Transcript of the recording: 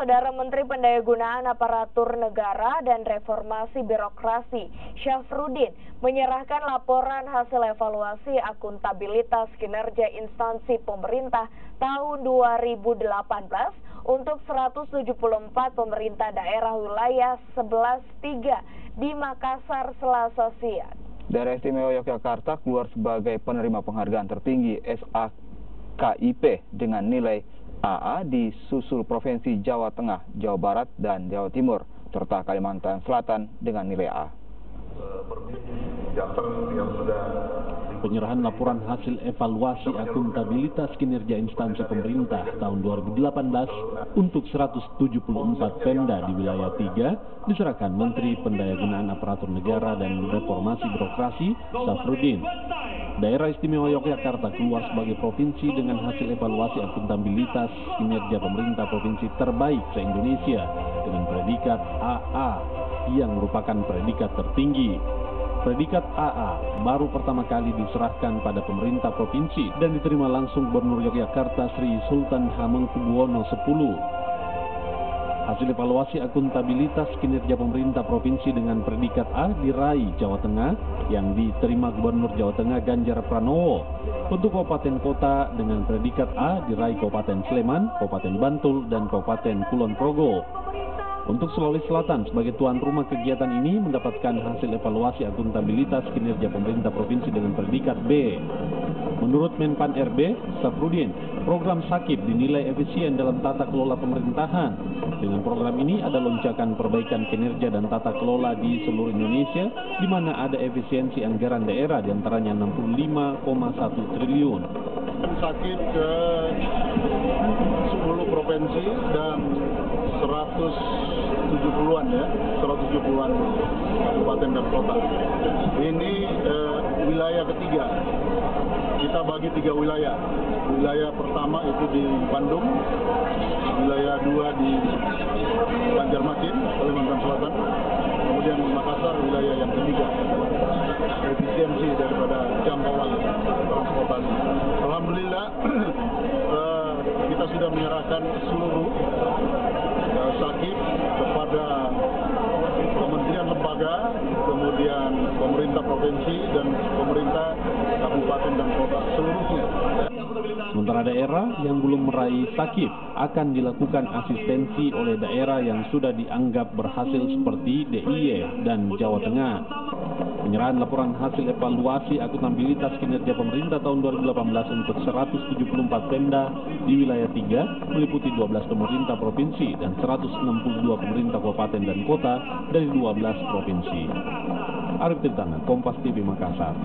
Saudara Menteri Pendayagunaan Aparatur Negara dan Reformasi Birokrasi Syafruddin menyerahkan laporan hasil evaluasi akuntabilitas kinerja instansi pemerintah tahun 2018 untuk 174 pemerintah daerah wilayah 11.3 di Makassar, Selasa siang. Daerah Istimewa Yogyakarta keluar sebagai penerima penghargaan tertinggi SAKIP dengan nilai AA di susul Provinsi Jawa Tengah, Jawa Barat, dan Jawa Timur, serta Kalimantan Selatan dengan nilai A. Penyerahan laporan hasil evaluasi akuntabilitas kinerja instansi pemerintah tahun 2018 untuk 174 Pemda di wilayah 3 diserahkan Menteri Pendayagunaan Aparatur Negara dan Reformasi Birokrasi Syafruddin. Daerah Istimewa Yogyakarta keluar sebagai provinsi dengan hasil evaluasi akuntabilitas kinerja pemerintah provinsi terbaik se-Indonesia dengan predikat AA yang merupakan predikat tertinggi. Predikat AA baru pertama kali diserahkan pada pemerintah provinsi dan diterima langsung Gubernur Yogyakarta Sri Sultan Hamengkubuwono X. Hasil evaluasi akuntabilitas kinerja pemerintah provinsi dengan predikat A diraih Jawa Tengah yang diterima Gubernur Jawa Tengah Ganjar Pranowo. Untuk kabupaten kota dengan predikat A diraih Kabupaten Sleman, Kabupaten Bantul, dan Kabupaten Kulon Progo. Untuk Sulawesi Selatan sebagai tuan rumah kegiatan ini mendapatkan hasil evaluasi akuntabilitas kinerja pemerintah provinsi dengan predikat B. Menurut Menpan RB, Syafruddin, program SAKIP dinilai efisien dalam tata kelola pemerintahan. Dengan program ini ada lonjakan perbaikan kinerja dan tata kelola di seluruh Indonesia, di mana ada efisiensi anggaran daerah diantaranya 65,1 triliun. SAKIP ke 10 provinsi dan 170-an ya, 170-an kabupaten dan kota. Ini wilayah ketiga. Kita bagi 3 wilayah. Wilayah pertama itu di Bandung, wilayah 2 di Banjarmasin, Kalimantan Selatan, kemudian Makassar wilayah yang ketiga. Efisiensi daripada jangkauan transportasi. Alhamdulillah kita sudah menyerahkan seluruh SAKIP kepada kementerian lembaga, kemudian pemerintah provinsi dan pemerintah kabupaten dan kota seluruhnya. Sementara daerah yang belum meraih SAKIP akan dilakukan asistensi oleh daerah yang sudah dianggap berhasil seperti DIY dan Jawa Tengah. Penyerahan laporan hasil evaluasi akuntabilitas kinerja pemerintah tahun 2018 untuk 174 Pemda di wilayah 3 meliputi 12 pemerintah provinsi dan 162 pemerintah kabupaten dan kota dari 12 provinsi. Arif Tirtana, Kompas TV Makassar.